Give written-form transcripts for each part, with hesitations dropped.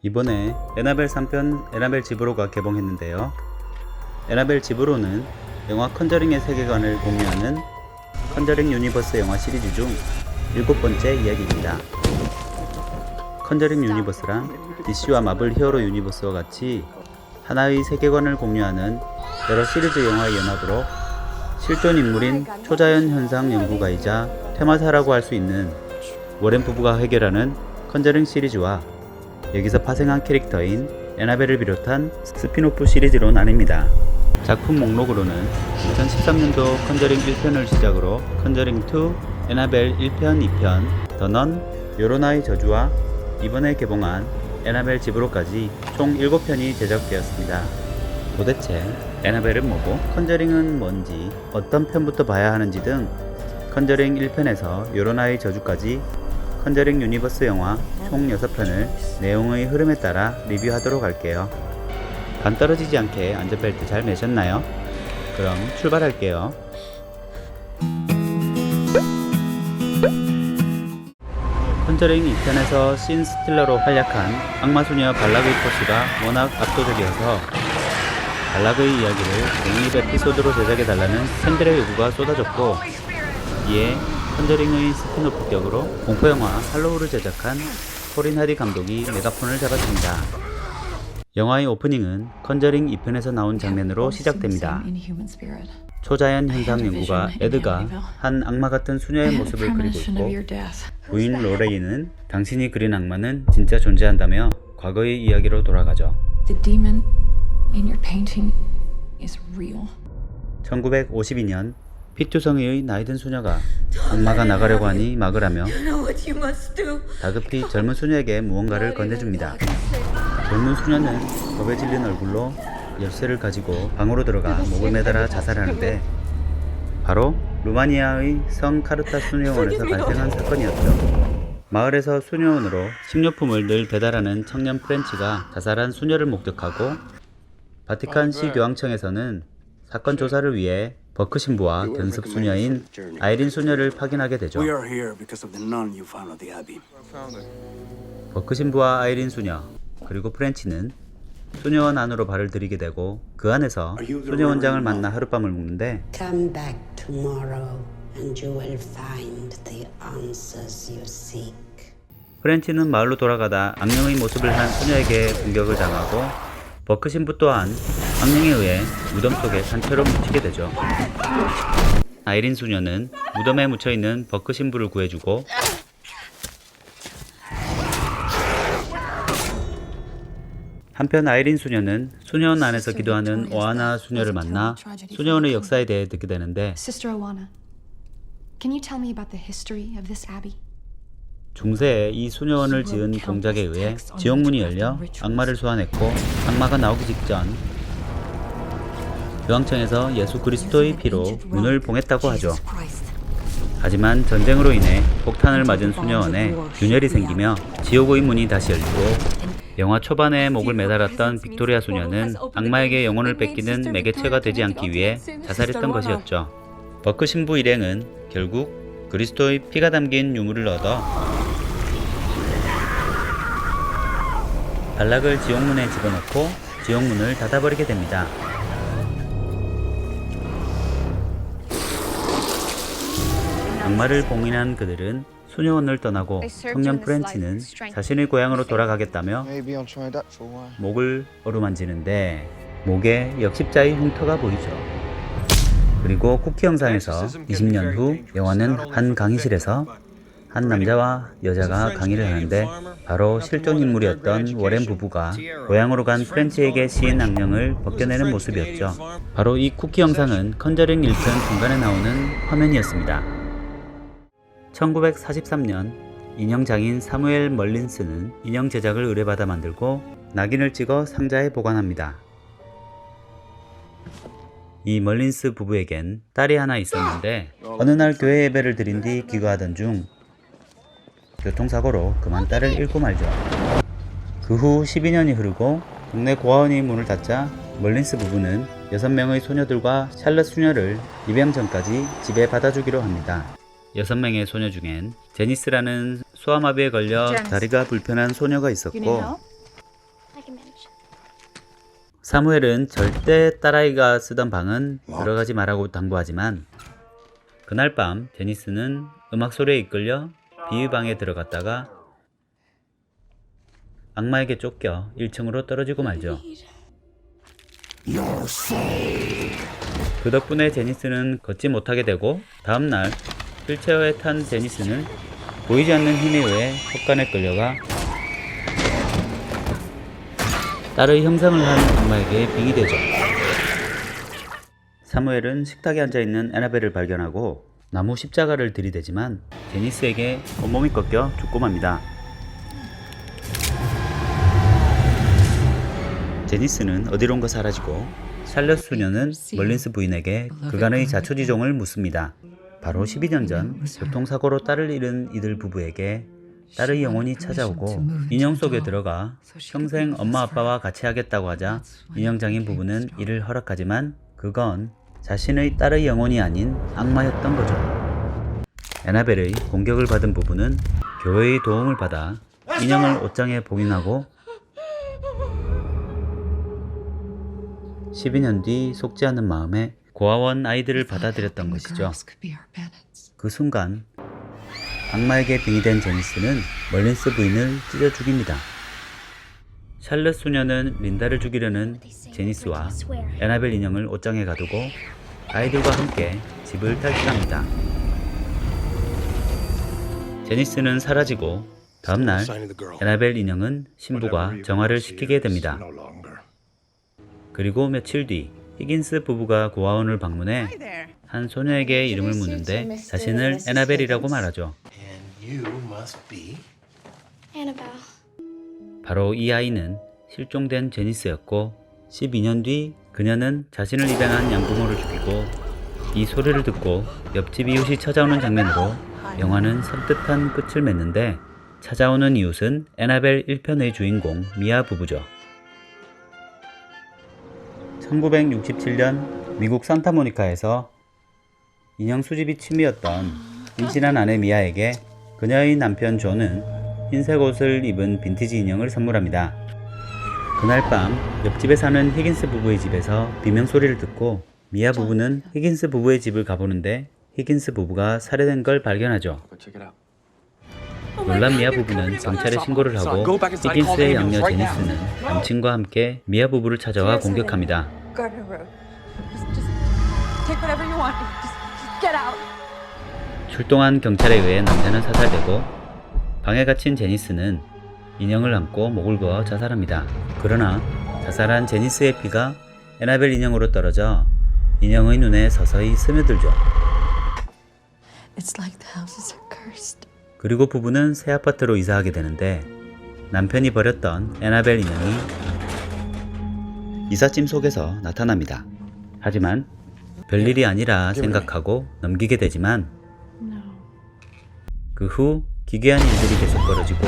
이번에 에나벨 3편 에나벨 집으로가 개봉했는데요. 에나벨 집으로는 영화 컨저링의 세계관을 공유하는 컨저링 유니버스 영화 시리즈 중 7번째 이야기입니다. 컨저링 유니버스란 DC와 마블 히어로 유니버스와 같이 하나의 세계관을 공유하는 여러 시리즈 영화의 연합으로 실존 인물인 초자연 현상 연구가이자 테마사라고 할 수 있는 워렌 부부가 해결하는 컨저링 시리즈와 여기서 파생한 캐릭터인 에나벨을 비롯한 스피노프 시리즈로 나뉩니다. 작품 목록으로는 2013년도 컨저링 1편을 시작으로 컨저링 2, 에나벨 1편, 2편, 더 넌, 요로나의 저주와 이번에 개봉한 에나벨 집으로까지 총 7편이 제작되었습니다. 도대체 에나벨은 뭐고 컨저링은 뭔지, 어떤 편부터 봐야 하는지 등 컨저링 1편에서 요로나의 저주까지 컨저링 유니버스 영화 총 6편을 내용의 흐름에 따라 리뷰하도록 할게요. 간 떨어지지 않게 안전벨트 잘 매셨나요? 그럼 출발할게요. 컨저링 2편에서 신 스틸러로 활약한 악마소녀 발락의 포스가 워낙 압도적이어서 발락의 이야기를 독립 에피소드로 제작해달라는 팬들의 요구가 쏟아졌고, 이에 컨저링의 스피노프 격으로 공포영화 할로우를 제작한 코린 하디 감독이 메가폰을 잡았습니다. 영화의 오프닝은 컨저링 2편에서 나온 장면으로 시작됩니다. 초자연 현상 연구가 에드가 한 악마 같은 수녀의 모습을 그리고 있고, 부인 로레이는 당신이 그린 악마는 진짜 존재한다며 과거의 이야기로 돌아가죠. 1952년 피투성이의 나이든 수녀가 악마가 나가려고 하니 막으라며 다급히 젊은 수녀에게 무언가를 건네줍니다. 젊은 수녀는 겁에 질린 얼굴로 열쇠를 가지고 방으로 들어가 목을 매달아 자살하는데, 바로 루마니아의 성 카르타 수녀원에서 발생한 사건이었죠. 마을에서 수녀원으로 식료품을 늘 배달하는 청년 프렌치가 자살한 수녀를 목격하고, 바티칸 시교황청에서는 사건 조사를 위해 버크 신부와 견습 수녀인 아이린 수녀를 파견하게 되죠. 버크 신부와 아이린 수녀, 그리고 프렌치는 수녀원 안으로 발을 들이게 되고, 그 안에서 수녀원장을 만나 하룻밤을 묵는데, Come back tomorrow and you will find the answers you seek. 프렌치는 마을로 돌아가다 악령의 모습을 한 수녀에게 공격을 당하고, 버크 신부 또한 악령에 의해 무덤 속에 산채로 묻히게 되죠. 아이린 수녀는 무덤에 묻혀있는 버크 신부를 구해주고, 한편 아이린 수녀는 수녀원 안에서 기도하는 오하나 수녀를 만나 수녀원의 역사에 대해 듣게 되는데, Sister Oana, can you tell me about the history of this abbey? 중세에 이 수녀원을 지은 공작에 의해 지옥문이 열려 악마를 소환했고, 악마가 나오기 직전 교황청에서 예수 그리스도의 피로 문을 봉했다고 하죠. 하지만 전쟁으로 인해 폭탄을 맞은 수녀원에 균열이 생기며 지옥의 문이 다시 열리고, 영화 초반에 목을 매달았던 빅토리아 수녀는 악마에게 영혼을 뺏기는 매개체가 되지 않기 위해 자살했던 것이었죠. 버크 신부 일행은 결국 그리스도의 피가 담긴 유물을 얻어 발락을 지옥문에 집어넣고 지옥문을 닫아버리게 됩니다. 악마를 봉인한 그들은 수녀원을 떠나고, 청년 프렌치는 자신의 고향으로 돌아가겠다며 목을 어루만지는데 목에 역십자의 흉터가 보이죠. 그리고 쿠키 영상에서 20년 후 영화는 한 강의실에서 한 남자와 여자가 강의를 하는데, 바로 실존 인물이었던 워렌 부부가 고향으로 간 프렌치에게 씌인 악령을 벗겨내는 모습이었죠. 바로 이 쿠키 영상은 컨저링 1편 중간에 나오는 화면이었습니다. 1943년 인형장인 사무엘 멀린스는 인형 제작을 의뢰받아 만들고 낙인을 찍어 상자에 보관합니다. 이 멀린스 부부에겐 딸이 하나 있었는데, 어느 날 교회 예배를 드린 뒤 귀가하던 중 교통사고로 그만 딸을 잃고 말죠. 그 후 12년이 흐르고 동네 고아원이 문을 닫자 멀린스 부부는 6명의 소녀들과 샬럿 수녀를 입양 전까지 집에 받아주기로 합니다. 6명의 소녀 중엔 제니스라는 소아마비에 걸려 다리가 불편한 소녀가 있었고, 사무엘은 절대 딸아이가 쓰던 방은 들어가지 말라고 당부하지만 그날 밤 제니스는 음악 소리에 이끌려 비의 방에 들어갔다가 악마에게 쫓겨 1층으로 떨어지고 말죠. 그 덕분에 제니스는 걷지 못하게 되고 다음날 휠체어에 탄 제니스는 보이지 않는 힘에 의해 헛간에 끌려가 딸의 형상을 한 악마에게 빙의되죠. 사무엘은 식탁에 앉아있는 에나벨을 발견하고 나무 십자가를 들이대지만 제니스에게 온몸이 꺾여 죽고 맙니다. 제니스는 어디론가 사라지고 샬럿 수녀는 멀린스 부인에게 그간의 자초지종을 묻습니다. 바로 12년 전 교통사고로 딸을 잃은 이들 부부에게 딸의 영혼이 찾아오고 인형 속에 들어가 평생 엄마 아빠와 같이 하겠다고 하자 인형장인 부부는 이를 허락하지만 그건 자신의 딸의 영혼이 아닌 악마였던 거죠. 에나벨의 공격을 받은 부부는 교회의 도움을 받아 인형을 옷장에 봉인하고 12년 뒤 속지 않은 마음에 고아원 아이들을 받아들였던 것이죠. 그 순간 악마에게 빙의된 제니스는 멀린스 부인을 찢어 죽입니다. 샬럿 수녀는 린다를 죽이려는 제니스와 에나벨 인형을 옷장에 가두고 아이들과 함께 집을 탈출합니다. 제니스는 사라지고 다음날 에나벨 인형은 신부가 정화를 시키게 됩니다. 그리고 며칠 뒤 히긴스 부부가 고아원을 방문해 한 소녀에게 이름을 묻는데 자신을 에나벨이라고 말하죠. 바로 이 아이는 실종된 제니스였고 12년 뒤 그녀는 자신을 입양한 양부모를 죽이고 이 소리를 듣고 옆집 이웃이 찾아오는 장면으로 영화는 섬뜩한 끝을 맺는데 찾아오는 이웃은 에나벨 1편의 주인공 미아 부부죠. 1967년 미국 산타모니카에서 인형 수집이 취미였던 임신한 아내 미아에게 그녀의 남편 존은 흰색 옷을 입은 빈티지 인형을 선물합니다. 그날 밤 옆집에 사는 히긴스 부부의 집에서 비명소리를 듣고 미아 부부는 히긴스 부부의 집을 가보는데 히긴스 부부가 살해된 걸 발견하죠. 놀란 미아 부부는 경찰에 신고를 하고 히긴스의 양녀 제니스는 남친과 함께 미아 부부를 찾아와 공격합니다. 출동한 경찰에 의해 남자는 사살되고 방에 갇힌 제니스는 인형을 안고 목을 그어 자살합니다. 그러나 자살한 제니스의 피가 에나벨 인형으로 떨어져 인형의 눈에 서서히 스며들죠. 그리고 부부는 새 아파트로 이사하게 되는데 남편이 버렸던 에나벨 인형이 이삿짐 속에서 나타납니다. 하지만 별일이 아니라 생각하고 넘기게 되지만 그 후 기괴한 일들이 계속 벌어지고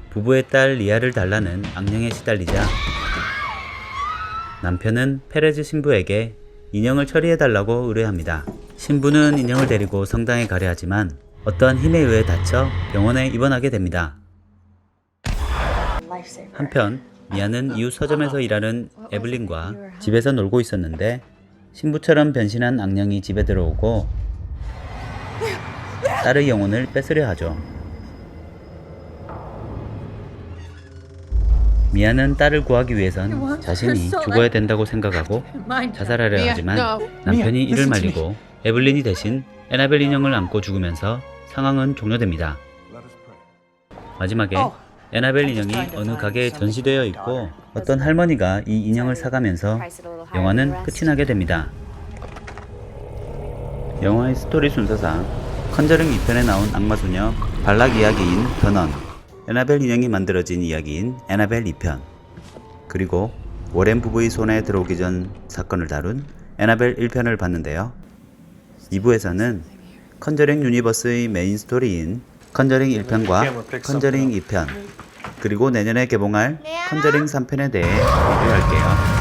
부부의 딸 리아를 달라는 악령에 시달리자 남편은 페레즈 신부에게 인형을 처리해달라고 의뢰합니다. 신부는 인형을 데리고 성당에 가려 하지만 어떠한 힘에 의해 다쳐 병원에 입원하게 됩니다. 한편 미아는 이웃 서점에서 일하는 에블린과 집에서 놀고 있었는데 신부처럼 변신한 악령이 집에 들어오고 딸의 영혼을 뺏으려 하죠. 미아는 딸을 구하기 위해선 자신이 죽어야 된다고 생각하고 자살하려 하지만 남편이 이를 말리고 에블린이 대신 에나벨 인형을 안고 죽으면서 상황은 종료됩니다. 마지막에 에나벨 인형이 어느 가게에 전시되어 있고 어떤 할머니가 이 인형을 사가면서 영화는 끝이 나게 됩니다. 영화의 스토리 순서상 컨저링 2편에 나온 악마소녀 발락 이야기인 더넌, 에나벨 인형이 만들어진 이야기인 에나벨 2편, 그리고 워렌 부부의 손에 들어오기 전 사건을 다룬 에나벨 1편을 봤는데요. 2부에서는 컨저링 유니버스의 메인 스토리인 컨저링 1편과 컨저링 2편, 그리고 내년에 개봉할 컨저링 3편에 대해 리뷰할게요.